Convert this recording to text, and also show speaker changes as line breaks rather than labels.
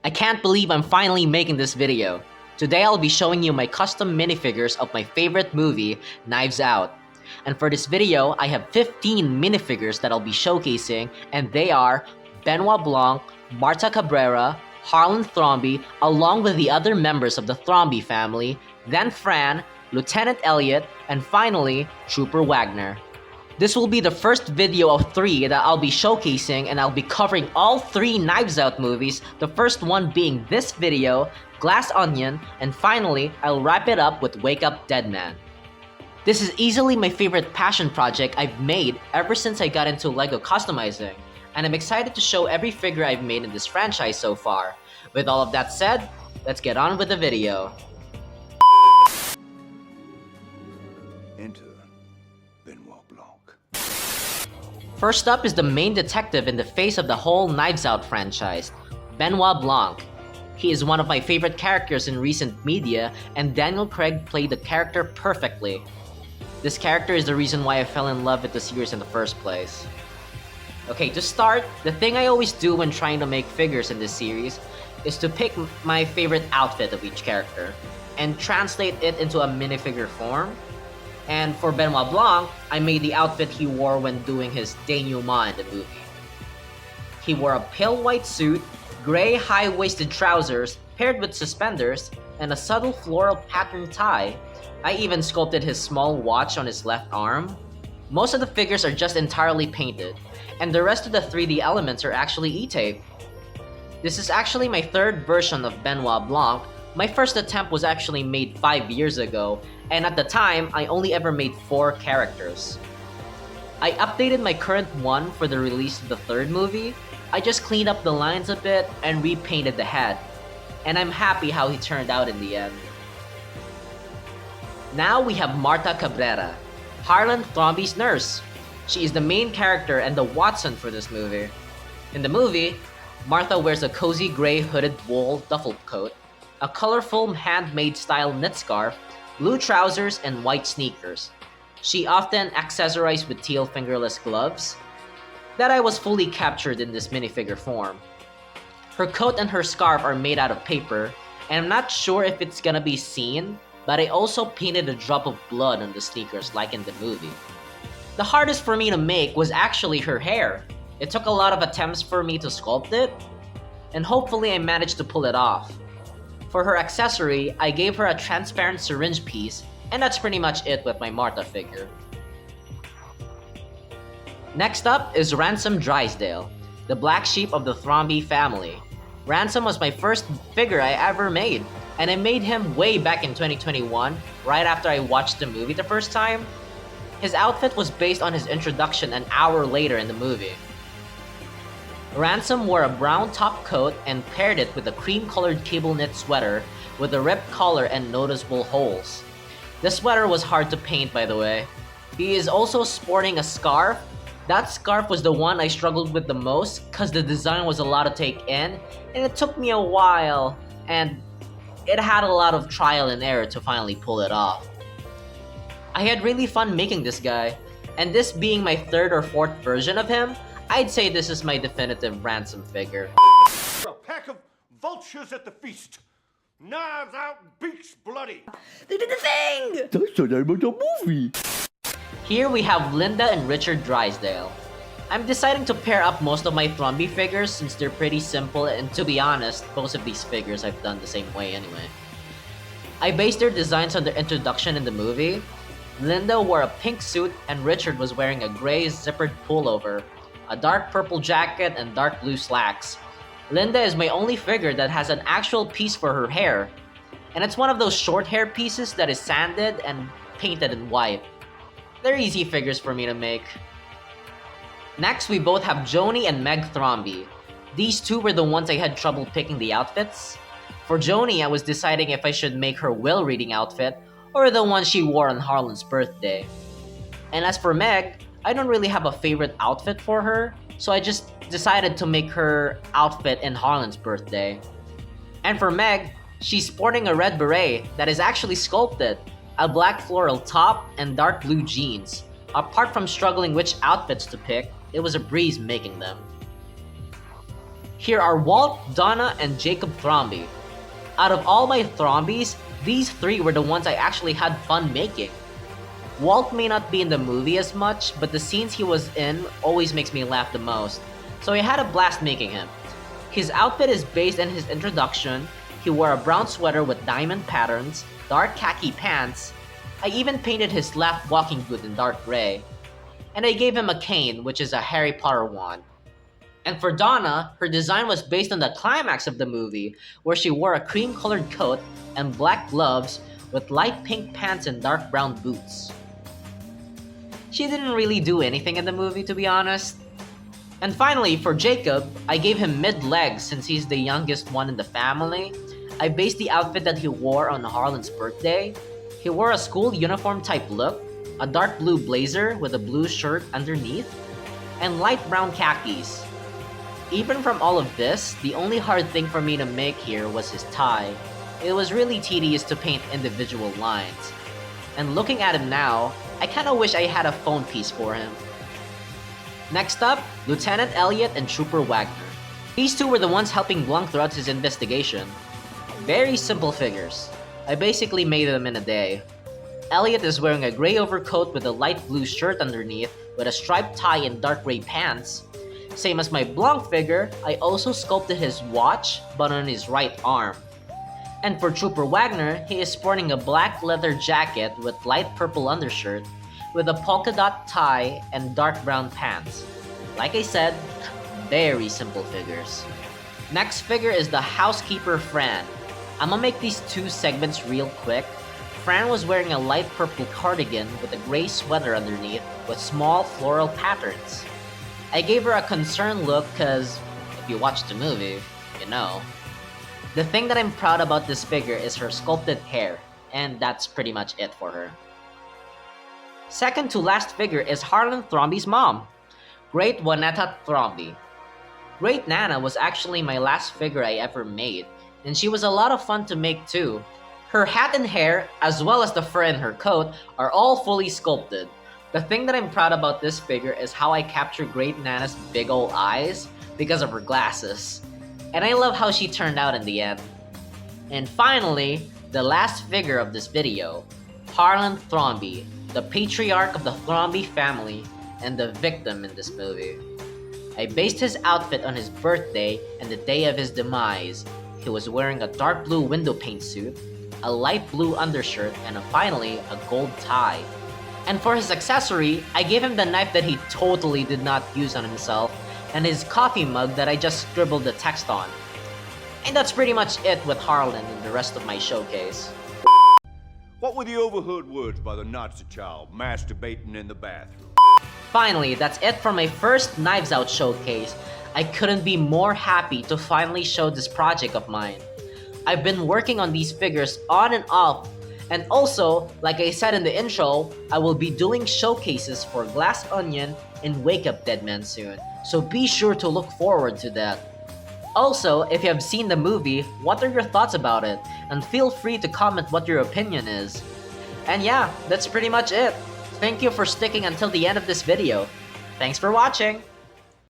I can't believe I'm finally making this video. Today I'll be showing you my custom minifigures of my favorite movie, Knives Out. And for this video, I have 15 minifigures that I'll be showcasing, and they are Benoit Blanc, Marta Cabrera, Harlan Thrombey, along with the other members of the Thrombey family, then Fran, Lieutenant Elliot, and finally, Trooper Wagner. This will be the first video of 3 that I'll be showcasing, and I'll be covering all 3 Knives Out movies, the first one being this video, Glass Onion, and finally, I'll wrap it up with Wake Up Dead Man. This is easily my favorite passion project I've made ever since I got into LEGO customizing, and I'm excited to show every figure I've made in this franchise so far. With all of that said, let's get on with the video.
Enter Benoit Blanc.
First up is the main detective in the face of the whole Knives Out franchise, Benoit Blanc. He is one of my favorite characters in recent media, and Daniel Craig played the character perfectly. This character is the reason why I fell in love with the series in the first place. Okay, to start, the thing I always do when trying to make figures in this series is to pick my favorite outfit of each character and translate it into a minifigure form. And for Benoit Blanc, I made the outfit he wore when doing his denouement in the movie. He wore a pale white suit, gray high-waisted trousers paired with suspenders, and a subtle floral pattern tie. I even sculpted his small watch on his left arm. Most of the figures are just entirely painted, and the rest of the 3D elements are actually E-tape. This is actually my third version of Benoit Blanc. My first attempt was actually made 5 years ago, and at the time, I only ever made 4 characters. I updated my current one for the release of the third movie. I just cleaned up the lines a bit and repainted the head, and I'm happy how he turned out in the end. Now we have Marta Cabrera, Harlan Thrombey's nurse. She is the main character and the Watson for this movie. In the movie, Martha wears a cozy gray hooded wool duffel coat, a colorful handmade style knit scarf, blue trousers, and white sneakers. She often accessorized with teal fingerless gloves. That I was fully captured in this minifigure form. Her coat and her scarf are made out of paper, and I'm not sure if it's gonna be seen, but I also painted a drop of blood on the sneakers like in the movie. The hardest for me to make was actually her hair. It took a lot of attempts for me to sculpt it, and hopefully I managed to pull it off. For her accessory, I gave her a transparent syringe piece, and that's pretty much it with my Marta figure. Next up is Ransom Drysdale, the black sheep of the Thrombey family. Ransom was my first figure I ever made, and I made him way back in 2021, right after I watched the movie the first time. His outfit was based on his introduction an hour later in the movie. Ransom wore a brown top coat and paired it with a cream-colored cable knit sweater with a ripped collar and noticeable holes. The sweater was hard to paint, by the way. He is also sporting a scarf. That scarf was the one I struggled with the most because the design was a lot to take in, and it took me a while, and it had a lot of trial and error to finally pull it off. I had really fun making this guy, and this being my 3rd or 4th version of him, I'd say this is my definitive Ransom figure.
A pack of vultures at the feast. Knives Out, beaks bloody.
They did the thing!
That's the name of the movie!
Here we have Linda and Richard Drysdale. I'm deciding to pair up most of my Thrombey figures since they're pretty simple, and to be honest, most of these figures I've done the same way anyway. I based their designs on their introduction in the movie. Linda wore a pink suit and Richard was wearing a gray zippered pullover, a dark purple jacket, and dark blue slacks. Linda is my only figure that has an actual piece for her hair, and it's one of those short hair pieces that is sanded and painted in white. They're easy figures for me to make. Next, we both have Joni and Meg Thrombey. These two were the ones I had trouble picking the outfits. For Joni, I was deciding if I should make her will-reading outfit or the one she wore on Harlan's birthday. And as for Meg, I don't really have a favorite outfit for her, so I just decided to make her outfit in Harlan's birthday. And for Meg, she's sporting a red beret that is actually sculpted, a black floral top, and dark blue jeans. Apart from struggling which outfits to pick, it was a breeze making them. Here are Walt, Donna, and Jacob Thrombey. Out of all my Thrombeys, these three were the ones I actually had fun making. Walt may not be in the movie as much, but the scenes he was in always makes me laugh the most, so I had a blast making him. His outfit is based on his introduction. He wore a brown sweater with diamond patterns, dark khaki pants. I even painted his left walking boot in dark gray. And I gave him a cane, which is a Harry Potter wand. And for Donna, her design was based on the climax of the movie, where she wore a cream-colored coat and black gloves with light pink pants and dark brown boots. She didn't really do anything in the movie, to be honest. And finally, for Jacob, I gave him mid-legs since he's the youngest one in the family. I based the outfit that he wore on Harlan's birthday. He wore a school uniform type look, a dark blue blazer with a blue shirt underneath, and light brown khakis. Even from all of this, the only hard thing for me to make here was his tie. It was really tedious to paint individual lines. And looking at him now, I kinda wish I had a phone piece for him. Next up, Lieutenant Elliot and Trooper Wagner. These two were the ones helping Blanc throughout his investigation. Very simple figures. I basically made them in a day. Elliot is wearing a gray overcoat with a light blue shirt underneath with a striped tie and dark gray pants. Same as my Blanc figure, I also sculpted his watch, but on his right arm. And for Trooper Wagner, he is sporting a black leather jacket with light purple undershirt, with a polka dot tie and dark brown pants. Like I said, very simple figures. Next figure is the housekeeper Fran. I'ma make these two segments real quick. Fran was wearing a light purple cardigan with a gray sweater underneath with small floral patterns. I gave her a concerned look cause if you watch the movie, you know. The thing that I'm proud about this figure is her sculpted hair, and that's pretty much it for her. Second to last figure is Harlan Thrombey's mom, Great Juanetta Thrombey. Great Nana was actually my last figure I ever made, and she was a lot of fun to make too. Her hat and hair, as well as the fur in her coat, are all fully sculpted. The thing that I'm proud about this figure is how I captured Great Nana's big ol' eyes because of her glasses. And I love how she turned out in the end. And finally, the last figure of this video, Harlan Thrombey, the patriarch of the Thrombey family and the victim in this movie. I based his outfit on his birthday and the day of his demise. He was wearing a dark blue window paint suit, a light blue undershirt, and finally, a gold tie. And for his accessory, I gave him the knife that he totally did not use on himself, and his coffee mug that I just scribbled the text on. And that's pretty much it with Harlan and the rest of my showcase.
What were the overheard words by the Nazi child masturbating in the bathroom?
Finally, that's it for my first Knives Out showcase. I couldn't be more happy to finally show this project of mine. I've been working on these figures on and off, and also, like I said in the intro, I will be doing showcases for Glass Onion and Wake Up Dead Man soon, so be sure to look forward to that. Also, if you have seen the movie, what are your thoughts about it? And feel free to comment what your opinion is. And yeah, that's pretty much it. Thank you for sticking until the end of this video. Thanks for watching!